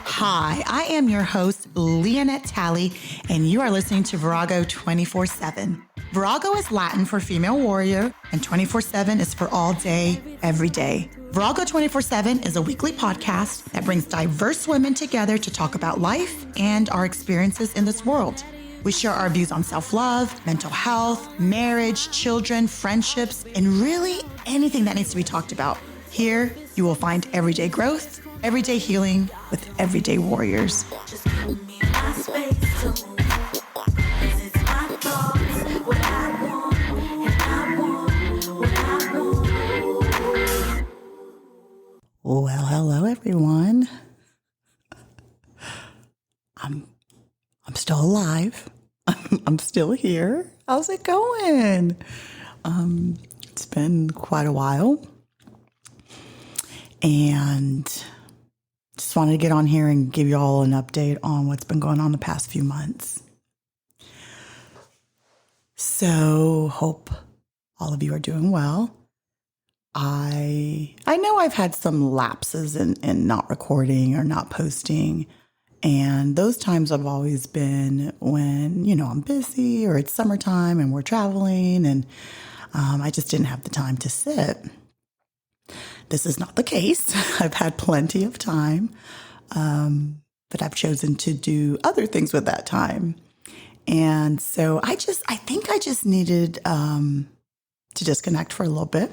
Hi, I am your host, Lyanette Talley, and you are listening to Virago 24/7. Virago is Latin for female warrior, and 24/7 is for all day, every day. Virago 24/7 is a weekly podcast that brings diverse women together to talk about life and our experiences in this world. We share our views on self-love, mental health, marriage, children, friendships, and really anything that needs to be talked about. Here, you will find everyday growth, everyday healing with everyday warriors. Just give me my space to move. 'Cause it's my thoughts, what I want, and I want what I want. Well, hello everyone. I'm still alive. I'm still here. How's it going? It's been quite a while. And just wanted to get on here and give you all an update on what's been going on the past few months. So hope all of you are doing well. I know I've had some lapses in not recording or not posting. And those times have always been when, I'm busy or it's summertime and we're traveling and I just didn't have the time to sit. This is not the case. I've had plenty of time, but I've chosen to do other things with that time. And so I think I just needed to disconnect for a little bit.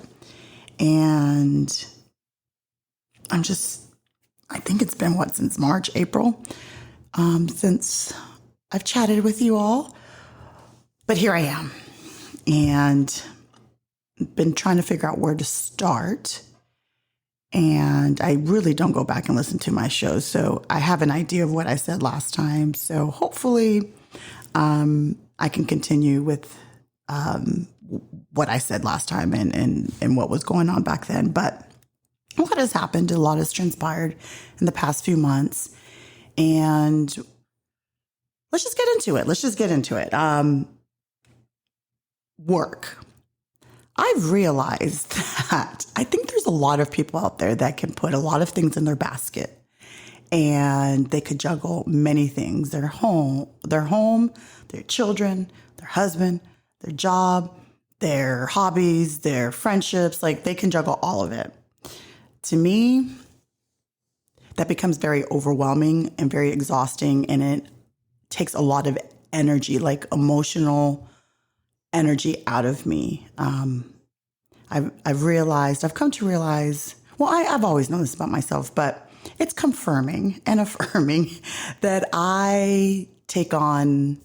And I think it's been since March, April, since I've chatted with you all. But here I am, and been trying to figure out where to start. And I really don't go back and listen to my shows, so I have an idea of what I said last time. So hopefully I can continue with what I said last time and what was going on back then. But a lot has happened. A lot has transpired in the past few months. And let's just get into it. Work. I've realized that I think there's a lot of people out there that can put a lot of things in their basket, and they could juggle many things: their home, their children, their husband, their job, their hobbies, their friendships. Like, they can juggle all of it. To me, that becomes very overwhelming and very exhausting, and it takes a lot of energy, like emotional energy, out of me. I've come to realize, well, I've always known this about myself, but it's confirming and affirming that I take on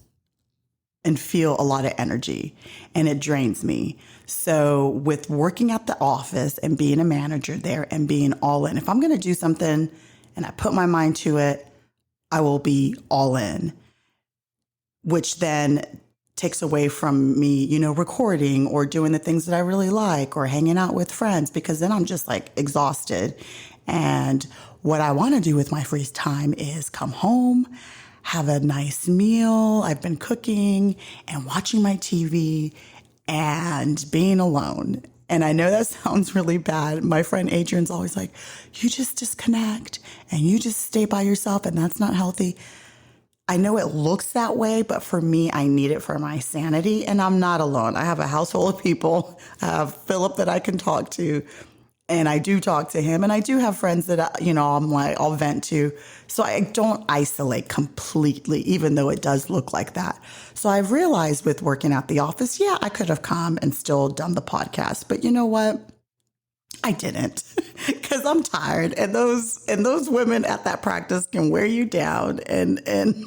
and feel a lot of energy, and it drains me. So with working at the office and being a manager there and being all in, if I'm going to do something and I put my mind to it, I will be all in, which then takes away from me, recording or doing the things that I really like or hanging out with friends, because then I'm just like exhausted. And what I want to do with my free time is come home, have a nice meal. I've been cooking and watching my TV and being alone. And I know that sounds really bad. My friend Adrian's always like, you just disconnect and you just stay by yourself, and that's not healthy. I know it looks that way, but for me, I need it for my sanity. And I'm not alone. I have a house full of people. I have Philip that I can talk to, and I do talk to him. And I do have friends that, I'm like, I'll vent to. So I don't isolate completely, even though it does look like that. So I've realized with working at the office, I could have come and still done the podcast. But you know what? I didn't, because I'm tired. And those women at that practice can wear you down and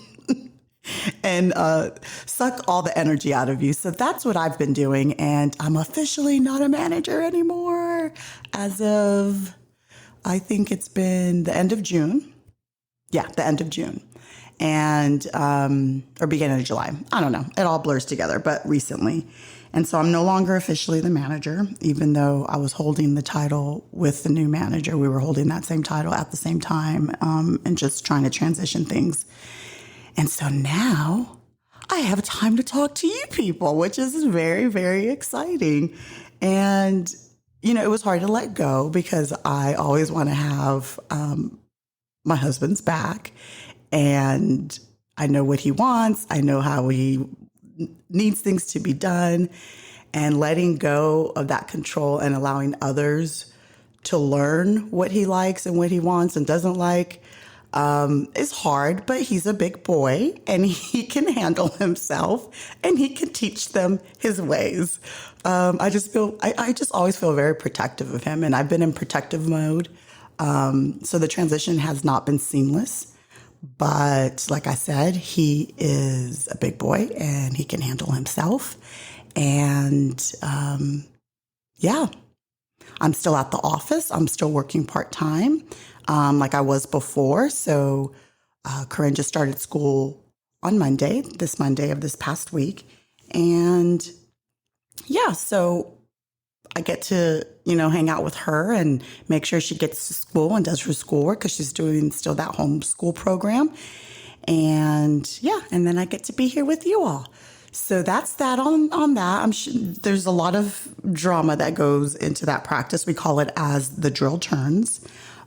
suck all the energy out of you. So that's what I've been doing. And I'm officially not a manager anymore as of, I think it's been the end of June. Yeah, the end of June. And, or beginning of July. I don't know. It all blurs together, but recently. And so I'm no longer officially the manager, even though I was holding the title with the new manager. We were holding that same title at the same time, and just trying to transition things. And so now I have time to talk to you people, which is very, very exciting. And it was hard to let go because I always want to have my husband's back, and I know what he wants. I know how he needs things to be done, and letting go of that control and allowing others to learn what he likes and what he wants and doesn't like is hard, but he's a big boy and he can handle himself and he can teach them his ways. I just always feel very protective of him, and I've been in protective mode. So the transition has not been seamless, but like I said, he is a big boy and he can handle himself. And yeah, I'm still at the office. I'm still working part-time like I was before. So Corinne just started school on this Monday of this past week. And yeah, so I get to, hang out with her and make sure she gets to school and does her schoolwork because she's doing still that homeschool program. And yeah, and then I get to be here with you all. So that's that on that. I'm sure there's a lot of drama that goes into that practice. We call it as the drill turns.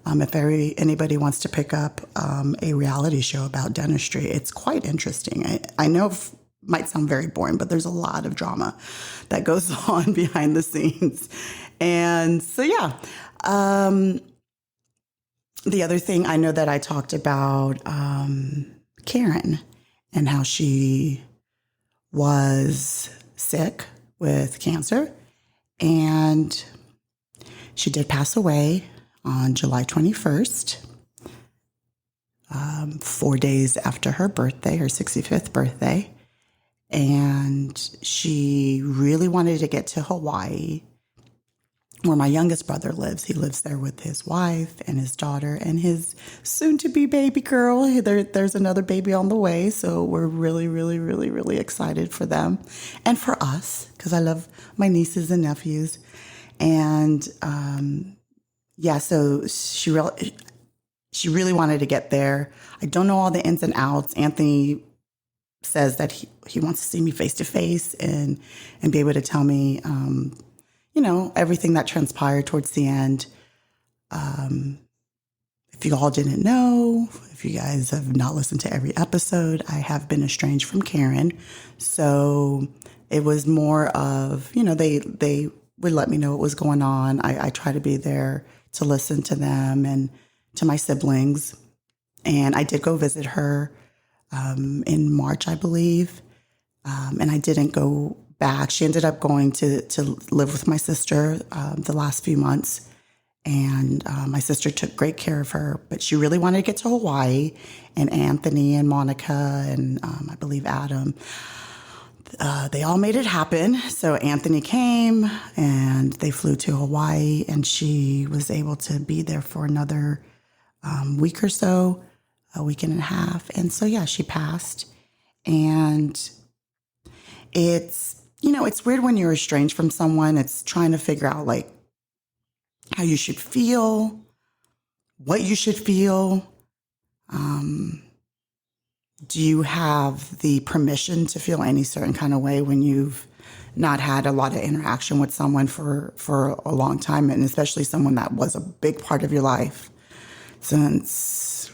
If anybody wants to pick up a reality show about dentistry, it's quite interesting. I know it might sound very boring, but there's a lot of drama that goes on behind the scenes. And so, yeah. The other thing I know that I talked about Karen and how she was sick with cancer, and she did pass away on July 21st, 4 days after her birthday, her 65th birthday. And she really wanted to get to Hawaii, where my youngest brother lives. He lives there with his wife and his daughter and his soon-to-be baby girl. There's another baby on the way, so we're really, really, really, really excited for them and for us because I love my nieces and nephews. And yeah, so she really wanted to get there. I don't know all the ins and outs. Anthony says that he wants to see me face to face and be able to tell me everything that transpired towards the end. If you all didn't know, if you guys have not listened to every episode, I have been estranged from Karen. So it was more of, they would let me know what was going on. I try to be there to listen to them and to my siblings. And I did go visit her in March, I believe. And I didn't go back. She ended up going to live with my sister the last few months. And my sister took great care of her, but she really wanted to get to Hawaii. And Anthony and Monica and I believe Adam, they all made it happen. So Anthony came and they flew to Hawaii, and she was able to be there for another week or so, a week and a half. And so, yeah, she passed. And it's weird when you're estranged from someone. It's trying to figure out like how you should feel, what you should feel. Do you have the permission to feel any certain kind of way when you've not had a lot of interaction with someone for a long time, and especially someone that was a big part of your life since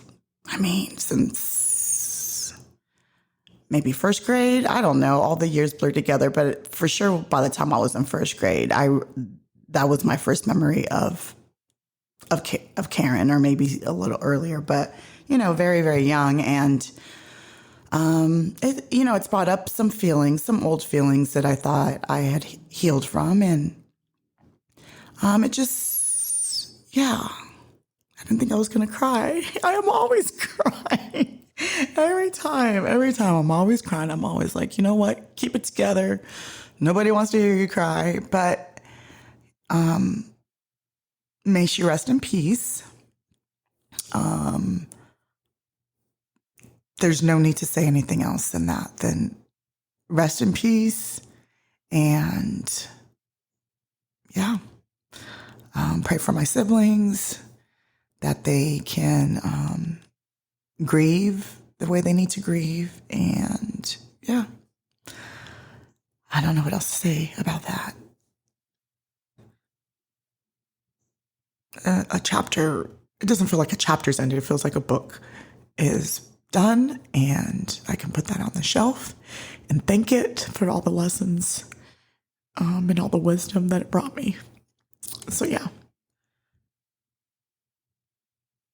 maybe first grade? I don't know. All the years blurred together, but for sure by the time I was in first grade, that was my first memory of Karen, or maybe a little earlier, but very, very young. And it's brought up some old feelings that I thought I had healed from. And it just, yeah, I didn't think I was going to cry. I am always crying. Every time I'm always crying. I'm always like, you know what? Keep it together. Nobody wants to hear you cry, but may she rest in peace. There's no need to say anything else than that. Then rest in peace. And yeah, pray for my siblings that they can grieve the way they need to grieve. And yeah, I don't know what else to say about that. a chapter, it doesn't feel like a chapter's ended. It feels like a book is done, and I can put that on the shelf and thank it for all the lessons and all the wisdom that it brought me. So yeah.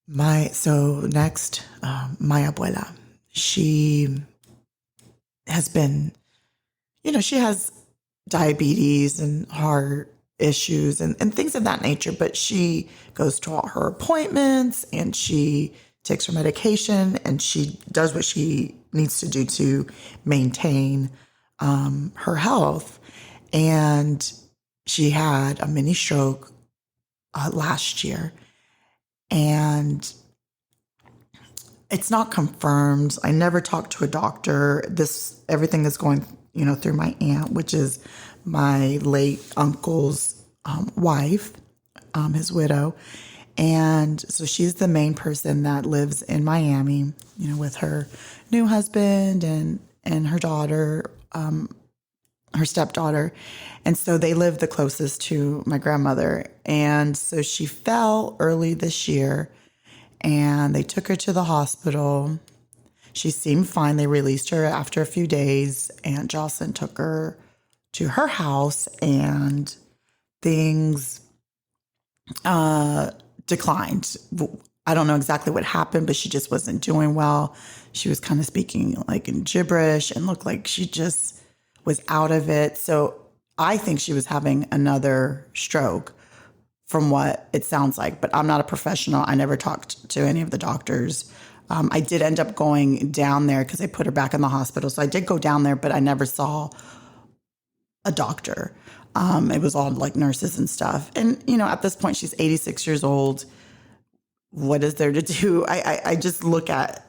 Next, my abuela. She has been, she has diabetes and heart issues and things of that nature, but she goes to all her appointments and she takes her medication and she does what she needs to do to maintain her health. And she had a mini stroke last year, and it's not confirmed. I never talked to a doctor. Everything is going, through my aunt, which is my late uncle's wife, his widow. And so she's the main person that lives in Miami, with her new husband and her daughter, her stepdaughter. And so they live the closest to my grandmother. And so she fell early this year and they took her to the hospital. She seemed fine. They released her after a few days, and Jocelyn took her to her house, and things declined. I don't know exactly what happened, but she just wasn't doing well. She was kind of speaking like in gibberish and looked like she just was out of it. So I think she was having another stroke from what it sounds like, but I'm not a professional. I never talked to any of the doctors. I did end up going down there because they put her back in the hospital. So I did go down there, but I never saw a doctor. It was all like nurses and stuff. And, at this point, she's 86 years old. What is there to do? I just look at,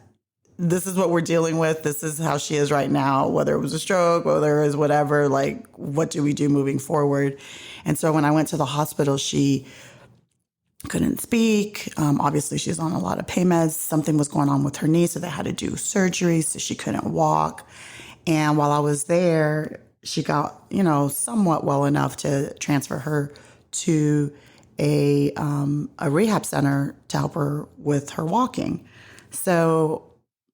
this is what we're dealing with. This is how she is right now, whether it was a stroke, whether it was whatever, like, what do we do moving forward? And so when I went to the hospital, she couldn't speak. Obviously, she's on a lot of pain meds. Something was going on with her knee, so they had to do surgery, so she couldn't walk. And while I was there, she got, somewhat well enough to transfer her to a rehab center to help her with her walking. So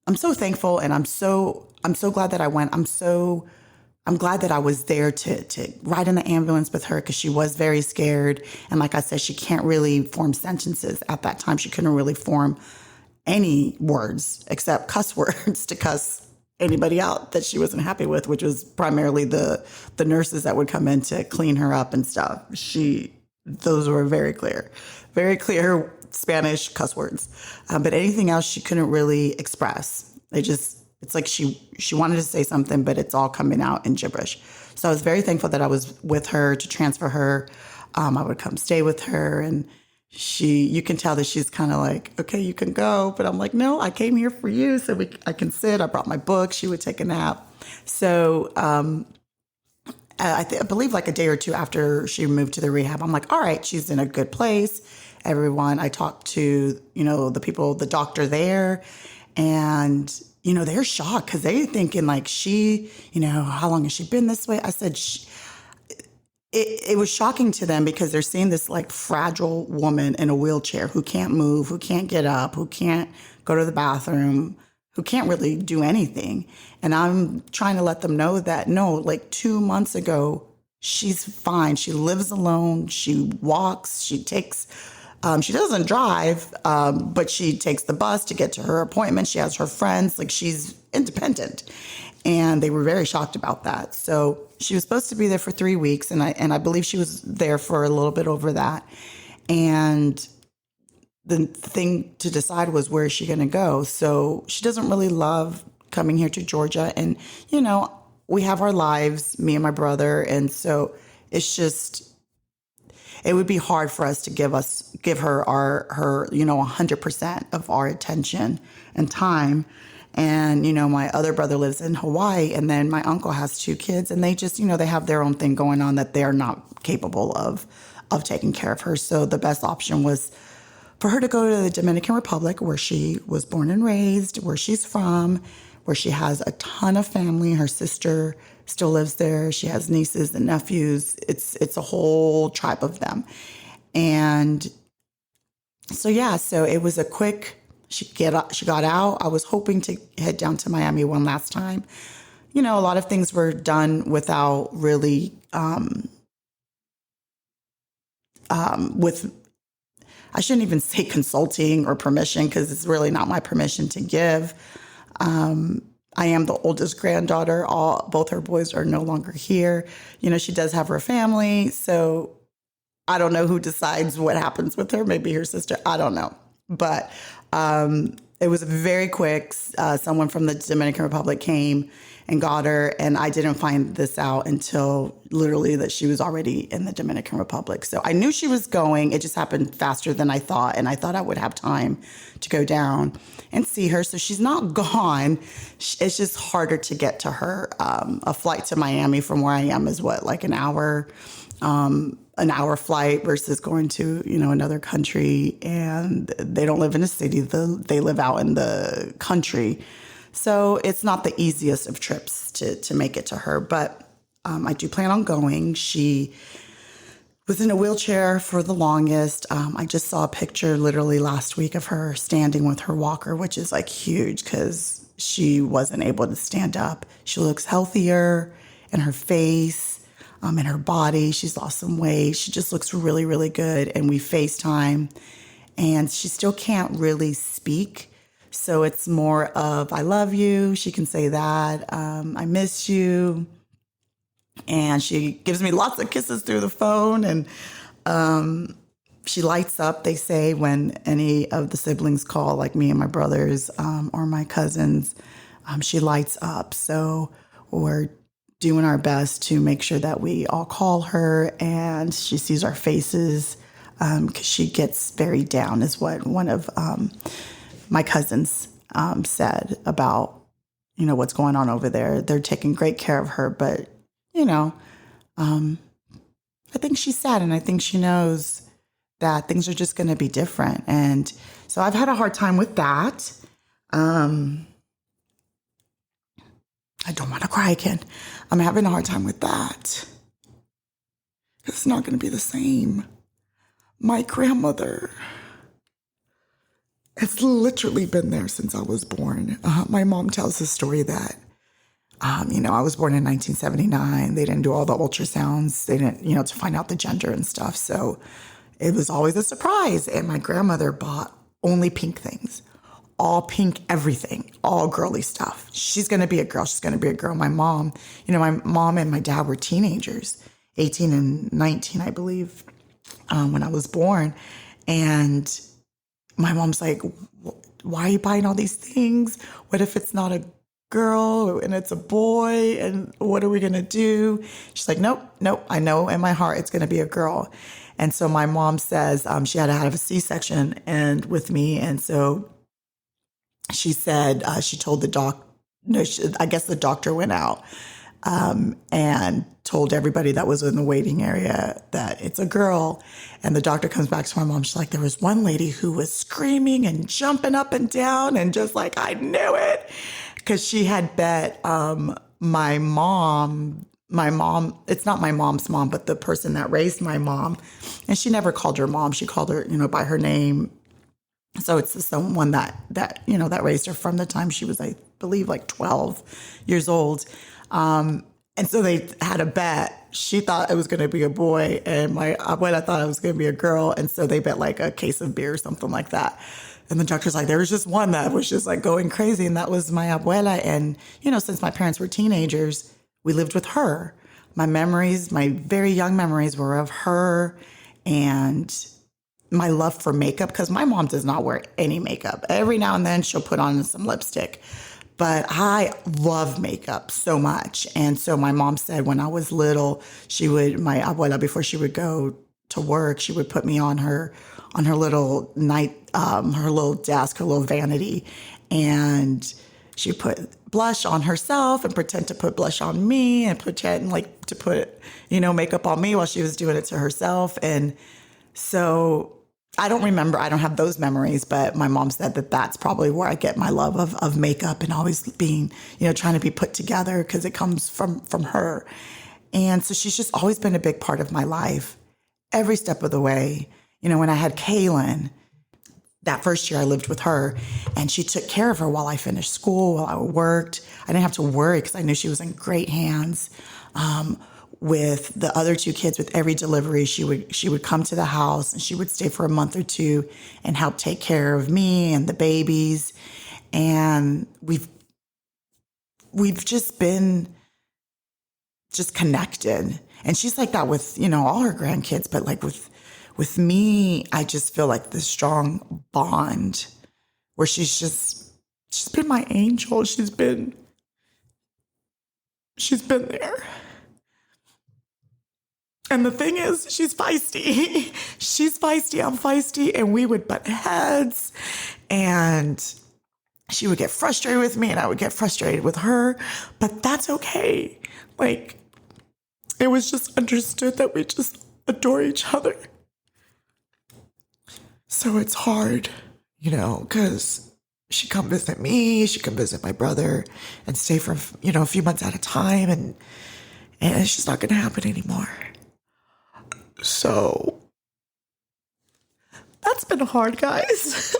I'm so thankful, and I'm so glad that I went. I'm glad that I was there to ride in the ambulance with her, because she was very scared. And like I said, she can't really form sentences at that time. She couldn't really form any words except cuss words to cuss anybody out that she wasn't happy with, which was primarily the nurses that would come in to clean her up and stuff. Those were very clear Spanish cuss words. But anything else she couldn't really express. It's like she wanted to say something, but it's all coming out in gibberish. So I was very thankful that I was with her to transfer her. I would come stay with her, and you can tell that she's kind of like, okay, you can go. But I'm like, no, I came here for you so I can sit. I brought my book. She would take a nap. So I believe like a day or two after she moved to the rehab, I'm like, all right, she's in a good place. Everyone, I talked to, the people, the doctor there, and they're shocked because they're thinking like how long has she been this way? I said, it was shocking to them because they're seeing this like fragile woman in a wheelchair who can't move, who can't get up, who can't go to the bathroom, who can't really do anything. And I'm trying to let them know that no, like 2 months ago, she's fine. She lives alone. She walks. She doesn't drive, but she takes the bus to get to her appointment. She has her friends. Like, she's independent. And they were very shocked about that. So she was supposed to be there for 3 weeks, and I believe she was there for a little bit over that. And the thing to decide was, where is she going to go? So she doesn't really love coming here to Georgia. And, we have our lives, me and my brother. And so it's just, it would be hard for us to give her her 100% of our attention and time. And, my other brother lives in Hawaii, and then my uncle has 2 kids, and they just, they have their own thing going on that they're not capable of taking care of her. So the best option was for her to go to the Dominican Republic, where she was born and raised, where she's from, where she has a ton of family. Her sister still lives there. She has nieces and nephews. It's a whole tribe of them. And So it was a quick, she got out. I was hoping to head down to Miami one last time. A lot of things were done without really, with, I shouldn't even say consulting or permission because it's really not my permission to give. I am the oldest granddaughter. Both her boys are no longer here. She does have her family. So I don't know who decides what happens with her. Maybe her sister. I don't know. But it was very quick. Someone from the Dominican Republic came and got her. And I didn't find this out until literally that she was already in the Dominican Republic. So I knew she was going. It just happened faster than I thought. And I thought I would have time to go down and see her. So she's not gone. It's just harder to get to her. A flight to Miami from where I am is like an hour flight versus going to, another country, and they don't live in a city. They live out in the country. So it's not the easiest of trips to make it to her, but I do plan on going. She was in a wheelchair for the longest. I just saw a picture literally last week of her standing with her walker, which is like huge because she wasn't able to stand up. She looks healthier in her face. In her body, she's lost some weight. She just looks really, really good. And we FaceTime, and she still can't really speak. So it's more of, I love you. She can say that. I miss you. And she gives me lots of kisses through the phone. And she lights up, they say, when any of the siblings call, like me and my brothers or my cousins. She lights up. So we're doing our best to make sure that we all call her and she sees our faces, because she gets very down, is what one of my cousins said about, what's going on over there. They're taking great care of her, but, I think she's sad, and I think she knows that things are just going to be different. And so I've had a hard time with that. I don't want to cry again. I'm having a hard time with that. It's not going to be the same. My grandmother has literally been there since I was born. My mom tells the story that, I was born in 1979. They didn't do all the ultrasounds. They didn't, to find out the gender and stuff. So it was always a surprise. And my grandmother bought only pink things. All pink, everything, all girly stuff. She's going to be a girl. She's going to be a girl. My mom and my dad were teenagers, 18 and 19, I believe, when I was born. And my mom's like, why are you buying all these things? What if it's not a girl and it's a boy? And what are we going to do? She's like, nope. I know in my heart it's going to be a girl. And so my mom says she had to have a C-section and with me. And so she said, she told I guess the doctor went out and told everybody that was in the waiting area that it's a girl. And the doctor comes back to my mom. She's like, there was one lady who was screaming and jumping up and down and just like, I knew it. Because she had bet my mom, it's not my mom's mom, but the person that raised my mom. And she never called her mom. She called her, by her name. So it's someone that raised her from the time she was, I believe, like 12 years old. And so they had a bet. She thought it was going to be a boy, and my abuela thought it was going to be a girl. And so they bet like a case of beer or something like that. And the doctor's like, there was just one that was just like going crazy. And that was my abuela. And, since my parents were teenagers, we lived with her. My very young memories were of her and my love for makeup, because my mom does not wear any makeup. Every now and then she'll put on some lipstick, but I love makeup so much. And so my mom said when I was little, my abuela, before she would go to work, she would put me on her little her little desk, her little vanity, and she put blush on herself and pretend to put blush on me and pretend like to put, makeup on me while she was doing it to herself. And so I don't have those memories, but my mom said that that's probably where I get my love of makeup and always being, trying to be put together, because it comes from her. And so she's just always been a big part of my life every step of the way. When I had Kaylin, that first year I lived with her, and she took care of her while I finished school, while I worked. I didn't have to worry because I knew she was in great hands. With the other two kids, with every delivery, she would come to the house and she would stay for a month or two and help take care of me and the babies. And we've just been just connected. And she's like that with, all her grandkids, but like with me, I just feel like this strong bond where she's been my angel. She's been there. And the thing is, she's feisty. She's feisty, I'm feisty, and we would butt heads. And she would get frustrated with me, and I would get frustrated with her. But that's okay. Like, it was just understood that we just adore each other. So it's hard, because she come visit me, she come visit my brother, and stay for, a few months at a time, and it's just not going to happen anymore. So that's been hard, guys.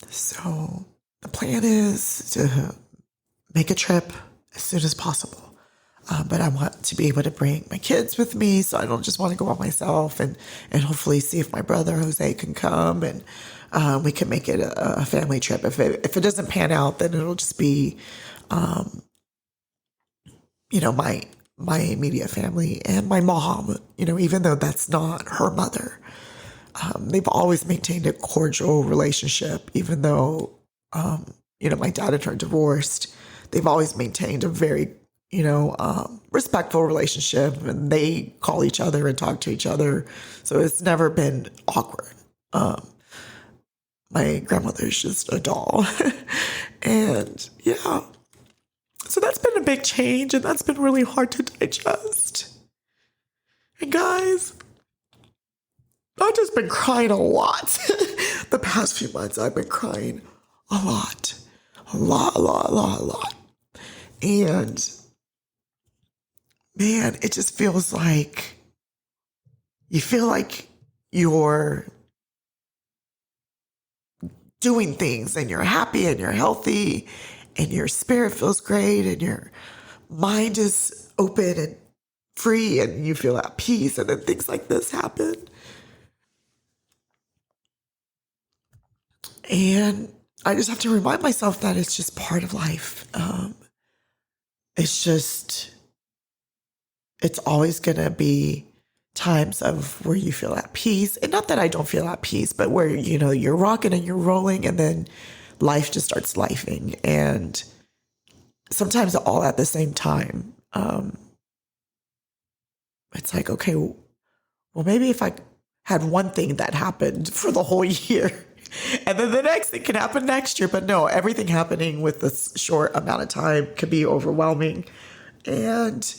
So the plan is to make a trip as soon as possible. But I want to be able to bring my kids with me, so I don't just want to go by myself, and hopefully see if my brother Jose can come, and we can make it a family trip. If it doesn't pan out, then it'll just be, my immediate family and my mom, even though that's not her mother. They've always maintained a cordial relationship, even though, my dad and her divorced. They've always maintained a very, respectful relationship, and they call each other and talk to each other. So it's never been awkward. My grandmother's just a doll. And yeah. So that's been a big change, and that's been really hard to digest. And guys, I've just been crying a lot. The past few months, I've been crying a lot. A lot. And man, it just feels like you feel like you're doing things and you're happy and you're healthy and your spirit feels great and your mind is open and free and you feel at peace, and then things like this happen. And I just have to remind myself that it's just part of life. It's always going to be times of where you feel at peace. And not that I don't feel at peace, but where, you're rocking and you're rolling, and then life just starts lifing. And sometimes all at the same time. It's like, okay, well, maybe if I had one thing that happened for the whole year, and then the next thing can happen next year. But no, everything happening with this short amount of time can be overwhelming. And,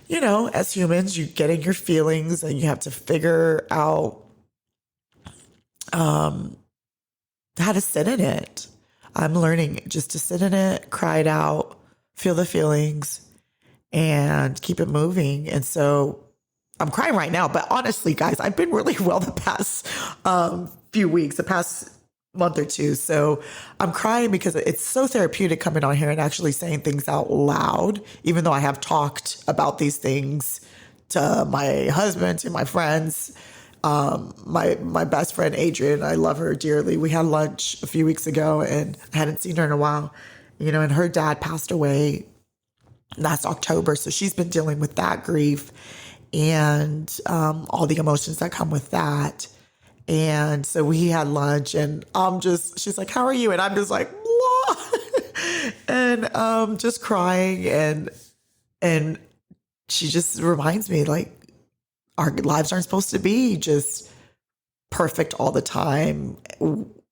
as humans, you get in your feelings and you have to figure out how to sit in it. I'm learning just to sit in it, cry it out, feel the feelings, and keep it moving. And so I'm crying right now, but honestly, guys, I've been really well the past few weeks, the past month or two. So I'm crying because it's so therapeutic coming on here and actually saying things out loud, even though I have talked about these things to my husband, to my friends. My best friend, Adrian, I love her dearly. We had lunch a few weeks ago and I hadn't seen her in a while, and her dad passed away last October. So she's been dealing with that grief and all the emotions that come with that. And so we had lunch and she's like, how are you? And I'm just like, blah. And just crying. And she just reminds me, like, our lives aren't supposed to be just perfect all the time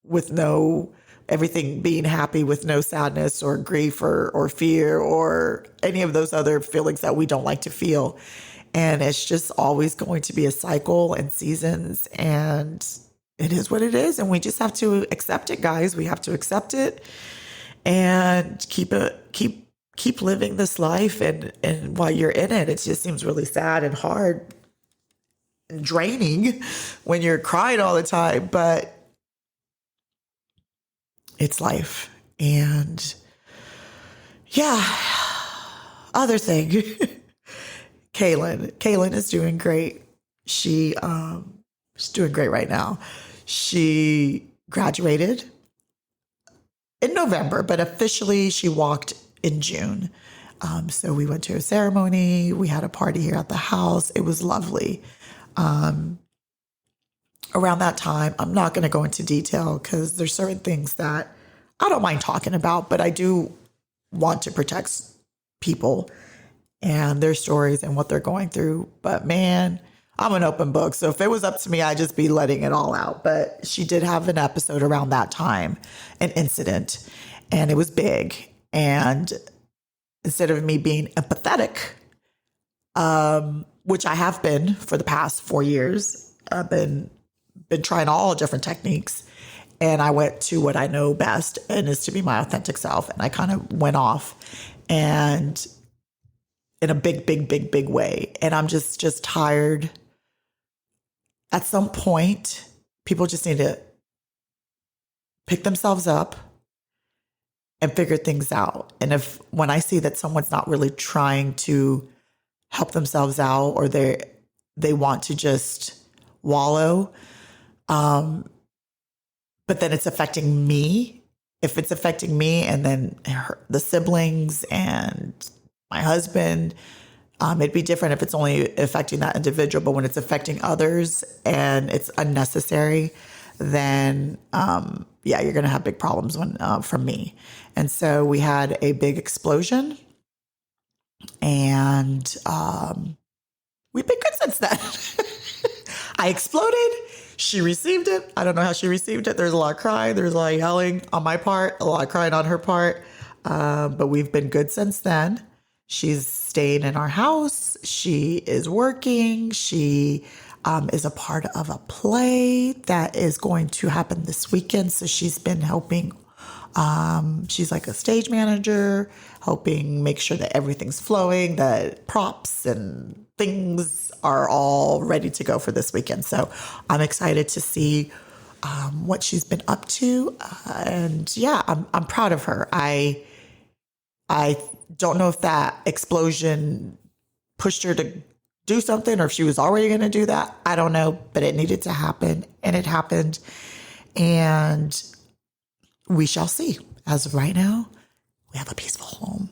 with no everything being happy, with no sadness or grief or fear or any of those other feelings that we don't like to feel. And it's just always going to be a cycle and seasons, and it is what it is. And we just have to accept it, guys. We have to accept it and keep living this life. And while you're in it, it just seems really sad and hard. draining when you're crying all the time, but it's life. And yeah, other thing, Kaylin is doing great. She's doing great right now. She graduated in November, but officially she walked in June. So we went to a ceremony. We had a party here at the house. It was lovely. Around that time, I'm not going to go into detail because there's certain things that I don't mind talking about, but I do want to protect people and their stories and what they're going through. But man, I'm an open book. So if it was up to me, I'd just be letting it all out. But she did have an episode around that time, an incident, and it was big. And instead of me being empathetic, which I have been for the past 4 years, I've been trying all different techniques. And I went to what I know best, and is to be my authentic self. And I kind of went off and in a big way. And I'm just tired. At some point, people just need to pick themselves up and figure things out. And when I see that someone's not really trying to help themselves out, or they want to just wallow, but then it's affecting me. If it's affecting me and then the siblings and my husband, it'd be different if it's only affecting that individual. But when it's affecting others and it's unnecessary, then you're going to have big problems from me. And so we had a big explosion, and we've been good since then. I exploded. She received it. I don't know how she received it. There's a lot of crying. There's a lot of yelling on my part, a lot of crying on her part. But we've been good since then. She's staying in our house. She is working. She is a part of a play that is going to happen this weekend. So she's been helping. She's like a stage manager, helping make sure that everything's flowing, that props and things are all ready to go for this weekend. So I'm excited to see what she's been up to. And yeah, I'm proud of her. I don't know if that explosion pushed her to do something or if she was already going to do that. I don't know, but it needed to happen, and it happened. And we shall see. As of right now, we have a peaceful home.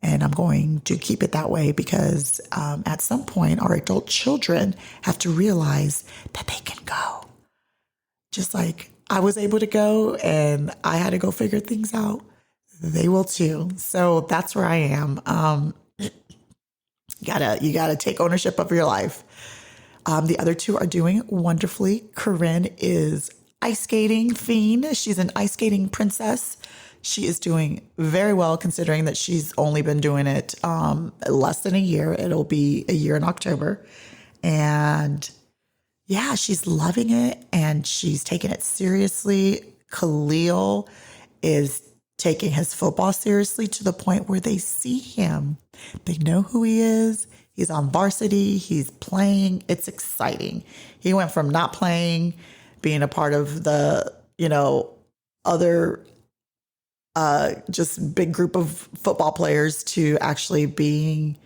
And I'm going to keep it that way because at some point, our adult children have to realize that they can go. Just like I was able to go and I had to go figure things out, they will too. So that's where I am. You gotta take ownership of your life. The other two are doing wonderfully. Corinne is ice skating fiend. She's an ice skating princess. She is doing very well considering that she's only been doing it less than a year. It'll be a year in October. And yeah, she's loving it and she's taking it seriously. Khalil is taking his football seriously to the point where they see him. They know who he is. He's on varsity. He's playing. It's exciting. He went from not playing, being a part of the, other just big group of football players to actually being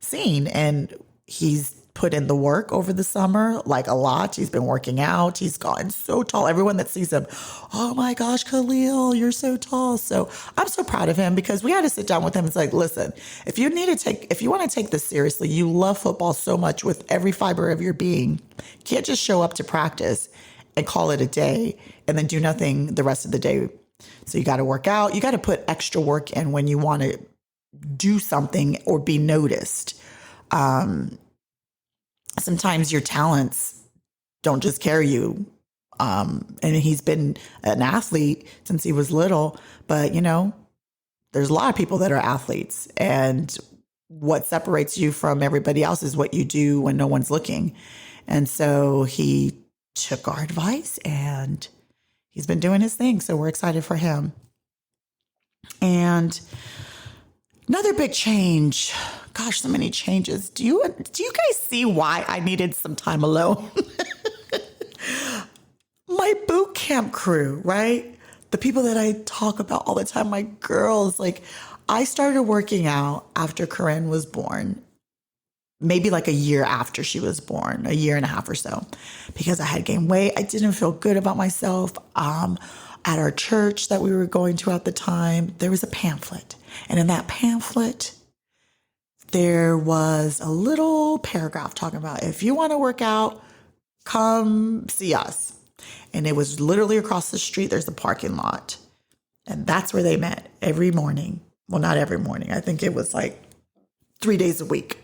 seen. And he's put in the work over the summer, like a lot. He's been working out. He's gotten so tall. Everyone that sees him, oh my gosh, Khalil, you're so tall. So I'm so proud of him because we had to sit down with him. It's like, listen, if you want to take this seriously, you love football so much with every fiber of your being, you can't just show up to practice and call it a day and then do nothing the rest of the day. So you got to work out. You got to put extra work in when you want to do something or be noticed. Sometimes your talents don't just carry you. And he's been an athlete since he was little, but there's a lot of people that are athletes, and what separates you from everybody else is what you do when no one's looking. And so he took our advice and he's been doing his thing. So we're excited for him. And Another big change. Gosh, so many changes. Do you guys see why I needed some time alone? My boot camp crew, right? The people that I talk about all the time, my girls, like I started working out after Corinne was born, maybe like a year after she was born, a year and a half or so, because I had gained weight. I didn't feel good about myself. At our church that we were going to at the time, there was a pamphlet. And in that pamphlet, there was a little paragraph talking about if you want to work out, come see us. And it was literally across the street. There's a parking lot. And that's where they met every morning. Well, not every morning. I think it was like 3 days a week.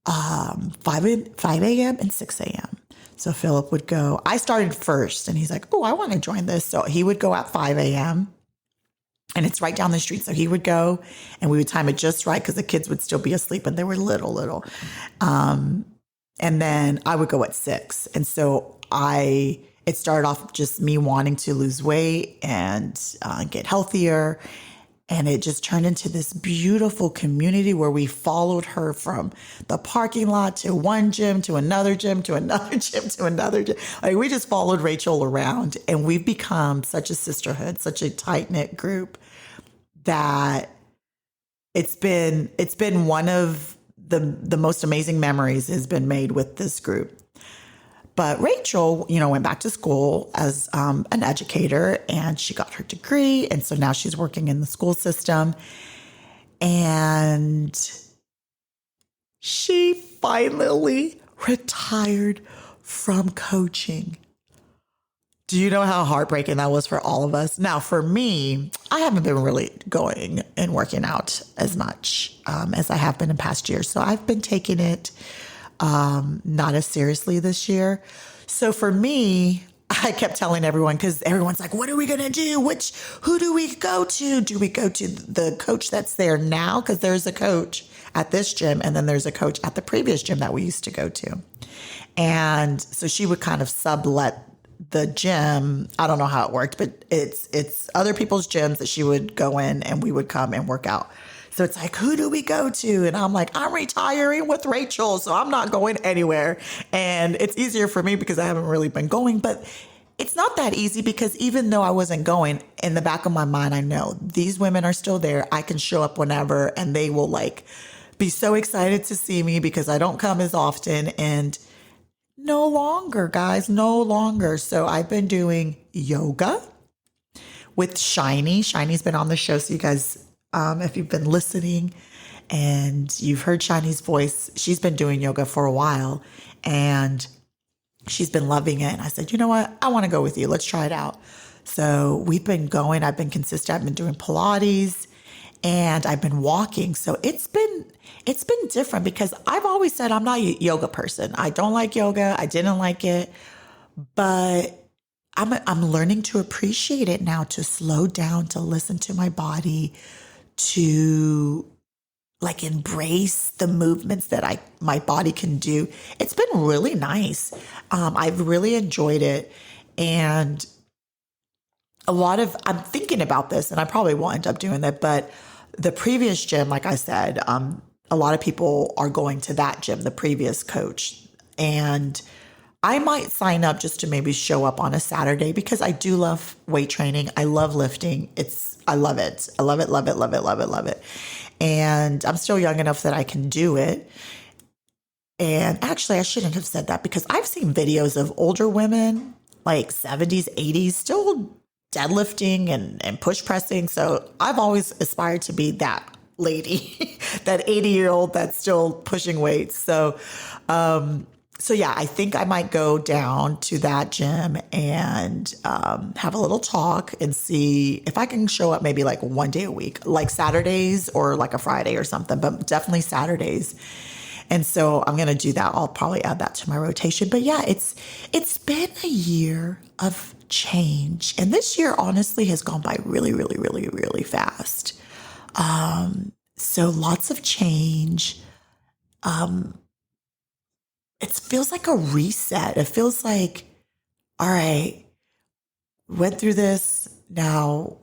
5 a.m. and 6 a.m. So Philip would go. I started first and he's like, oh, I want to join this. So he would go at 5 a.m. and it's right down the street. So he would go and we would time it just right because the kids would still be asleep and they were little. And then I would go at 6. And so it started off just me wanting to lose weight and get healthier. And it just turned into this beautiful community where we followed her from the parking lot to one gym, to another gym, to another gym, to another gym. Like we just followed Rachel around and we've become such a sisterhood, such a tight-knit group that it's been one of the most amazing memories has been made with this group. But Rachel, went back to school as an educator and she got her degree. And so now she's working in the school system. And she finally retired from coaching. Do you know how heartbreaking that was for all of us? Now, for me, I haven't been really going and working out as much as I have been in past years. So I've been taking it not as seriously this year. So for me, I kept telling everyone, because everyone's like, what are we going to do? Who do we go to? Do we go to the coach that's there now? Because there's a coach at this gym and then there's a coach at the previous gym that we used to go to. And so she would kind of sublet the gym. I don't know how it worked, but it's other people's gyms that she would go in and we would come and work out. So it's like, who do we go to? And I'm like, I'm retiring with Rachel, so I'm not going anywhere. And it's easier for me because I haven't really been going. But it's not that easy because even though I wasn't going, in the back of my mind, I know these women are still there. I can show up whenever and they will be so excited to see me because I don't come as often. And no longer, guys, no longer. So I've been doing yoga with Shiny. Shiny's been on the show. So you guys, if you've been listening and you've heard Shiny's voice, she's been doing yoga for a while and she's been loving it. And I said, you know what? I want to go with you. Let's try it out. So we've been going. I've been consistent. I've been doing Pilates and I've been walking. So it's been different because I've always said I'm not a yoga person. I don't like yoga. I didn't like it, but I'm learning to appreciate it now, to slow down, to listen to my body, to embrace the movements that my body can do. It's been really nice. I've really enjoyed it. And I'm thinking about this and I probably will end up doing that. But the previous gym, like I said, a lot of people are going to that gym, the previous coach. And I might sign up just to maybe show up on a Saturday because I do love weight training. I love lifting. I love it. I love it, love it, love it, love it, love it. And I'm still young enough that I can do it. And actually, I shouldn't have said that because I've seen videos of older women, like 70s, 80s, still deadlifting and push pressing. So I've always aspired to be that lady, that 80-year-old that's still pushing weights. So yeah, I think I might go down to that gym and have a little talk and see if I can show up maybe like one day a week, like Saturdays or like a Friday or something, but definitely Saturdays. And so I'm going to do that. I'll probably add that to my rotation. But yeah, it's been a year of change. And this year, honestly, has gone by really, really, really, really fast. So lots of change. It feels like a reset. It feels like, all right, went through this. Now,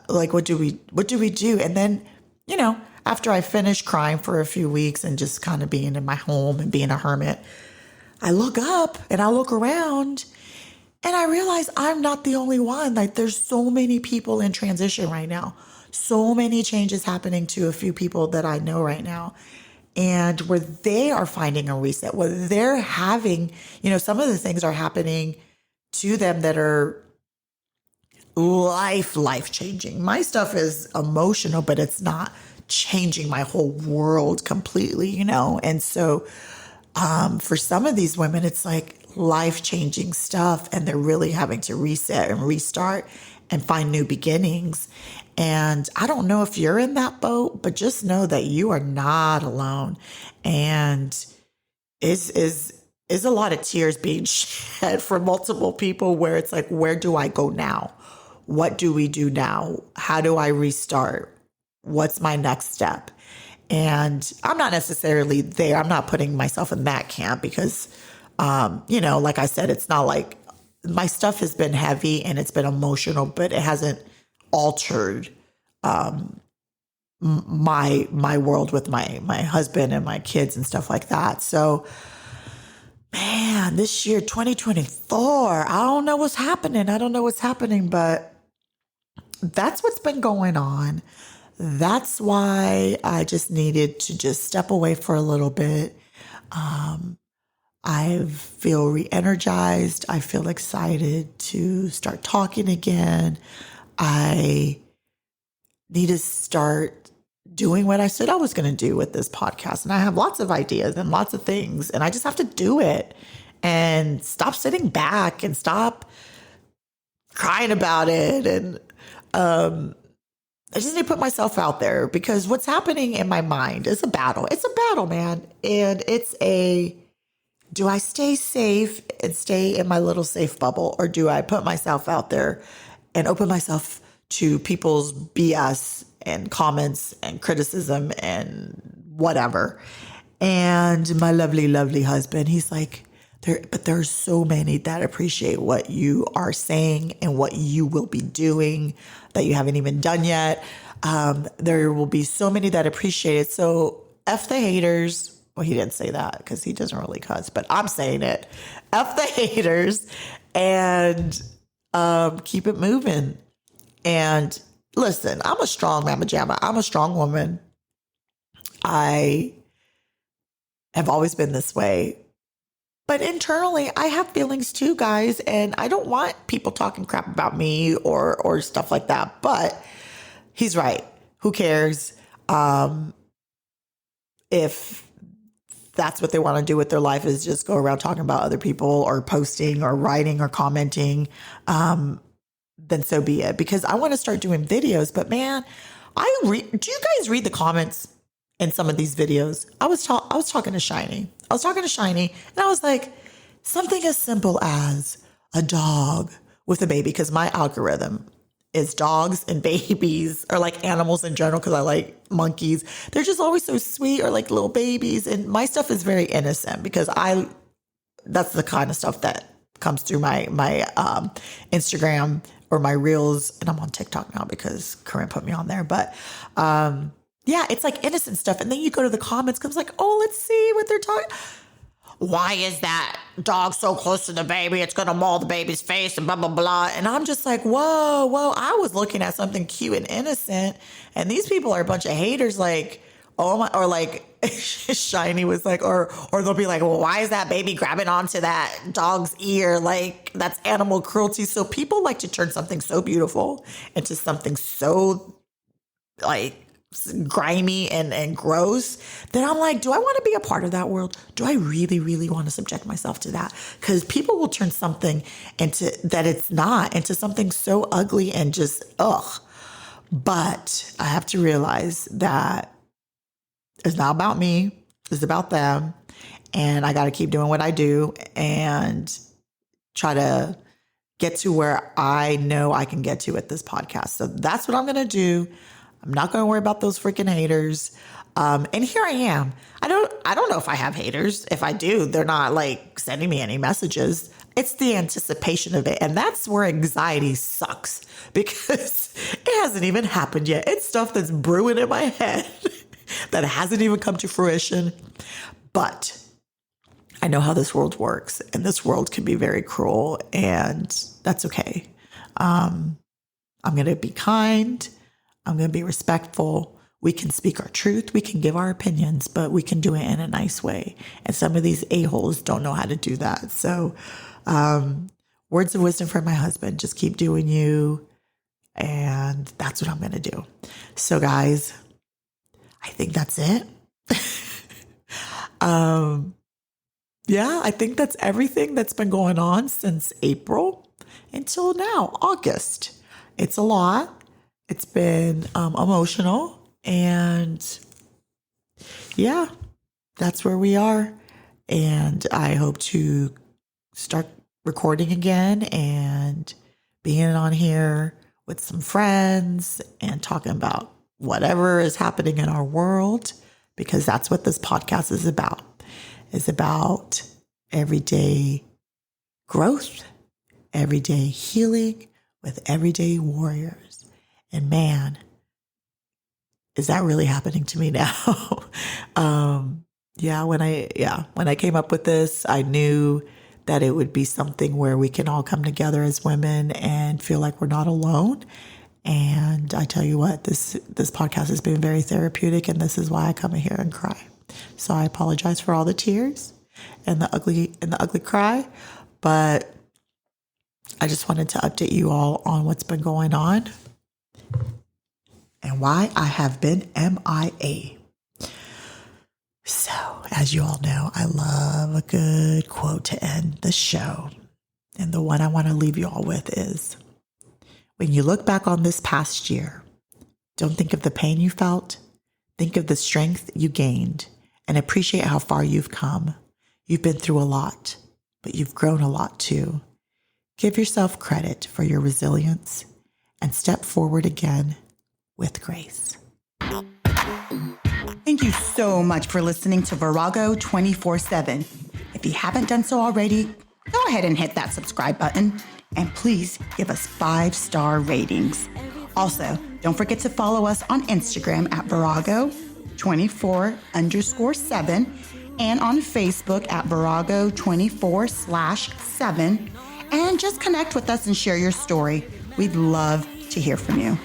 like, what do we do? And then, after I finish crying for a few weeks and just kind of being in my home and being a hermit, I look up and I look around and I realize I'm not the only one. Like, there's so many people in transition right now. So many changes happening to a few people that I know right now. And where they are finding a reset, where they're having, some of the things are happening to them that are life changing. My stuff is emotional, but it's not changing my whole world completely, And so for some of these women, it's like life changing stuff, and they're really having to reset and restart and find new beginnings. And I don't know if you're in that boat, but just know that you are not alone. And is a lot of tears being shed for multiple people, where it's like, where do I go now? What do we do now? How do I restart? What's my next step? And I'm not necessarily there. I'm not putting myself in that camp because, like I said, it's not like my stuff has been heavy and it's been emotional, but it hasn't altered my world with my husband and my kids and stuff like that. So, man, this year, 2024, I don't know what's happening, but that's what's been going on. That's why I just needed to just step away for a little bit. I feel re-energized. I feel excited to start talking again. I need to start doing what I said I was going to do with this podcast. And I have lots of ideas and lots of things, and I just have to do it and stop sitting back and stop crying about it. And I just need to put myself out there, because what's happening in my mind is a battle. It's a battle, man. And do I stay safe and stay in my little safe bubble, or do I put myself out there and open myself to people's BS and comments and criticism and whatever? And my lovely, lovely husband, he's like, there's so many that appreciate what you are saying and what you will be doing that you haven't even done yet. There will be so many that appreciate it. So F the haters. Well, he didn't say that because he doesn't really cuss, but I'm saying it. F the haters, and keep it moving. And listen, I'm a strong mama jamma. I'm a strong woman. I have always been this way. But internally, I have feelings too, guys. And I don't want people talking crap about me or stuff like that. But he's right. Who cares? If that's what they want to do with their life, is just go around talking about other people or posting or writing or commenting, then so be it. Because I want to start doing videos. But man, do you guys read the comments in some of these videos? I was talking to Shiny. And I was like, something as simple as a dog with a baby, because my algorithm is dogs and babies, or like animals in general, because I like monkeys. They're just always so sweet, or like little babies. And my stuff is very innocent, because that's the kind of stuff that comes through my Instagram or my reels. And I'm on TikTok now because Corinne put me on there. But yeah, it's like innocent stuff. And then you go to the comments, comes like, oh, let's see what they're talking. Why is that dog so close to the baby? It's going to maul the baby's face and blah, blah, blah. And I'm just like, whoa. I was looking at something cute and innocent. And these people are a bunch of haters, like, oh my, or like Shiny was like, or they'll be like, well, why is that baby grabbing onto that dog's ear? Like, that's animal cruelty. So people like to turn something so beautiful into something so like grimy and gross, that I'm like, do I want to be a part of that world? Do I really, really want to subject myself to that? Because people will turn something into something so ugly and just ugh. But I have to realize that it's not about me. It's about them. And I got to keep doing what I do and try to get to where I know I can get to with this podcast. So that's what I'm going to do. I'm not going to worry about those freaking haters. And here I am. I don't know if I have haters. If I do, they're not like sending me any messages. It's the anticipation of it. And that's where anxiety sucks because it hasn't even happened yet. It's stuff that's brewing in my head that hasn't even come to fruition. But I know how this world works, and this world can be very cruel, and that's okay. I'm going to be kind. I'm going to be respectful. We can speak our truth. We can give our opinions, but we can do it in a nice way. And some of these a-holes don't know how to do that. So, words of wisdom from my husband, just keep doing you. And that's what I'm going to do. So guys, I think that's it. Yeah, I think that's everything that's been going on since April until now, August. It's a lot. It's been emotional. And yeah, that's where we are. And I hope to start recording again and being on here with some friends and talking about whatever is happening in our world, because that's what this podcast is about. It's about everyday growth, everyday healing with everyday warriors. And man, is that really happening to me now? When I came up with this, I knew that it would be something where we can all come together as women and feel like we're not alone. And I tell you what, this podcast has been very therapeutic, and this is why I come in here and cry. So I apologize for all the tears and the ugly cry, but I just wanted to update you all on what's been going on and why I have been MIA. So, as you all know, I love a good quote to end the show. And the one I want to leave you all with is, when you look back on this past year, don't think of the pain you felt. Think of the strength you gained and appreciate how far you've come. You've been through a lot, but you've grown a lot too. Give yourself credit for your resilience and step forward again with grace. Thank you so much for listening to Virago 24/7. If you haven't done so already, go ahead and hit that subscribe button, and please give us 5-star ratings. Also, don't forget to follow us on Instagram at Virago 24_7 and on Facebook at Virago 24/7, and just connect with us and share your story. We'd love to hear from you.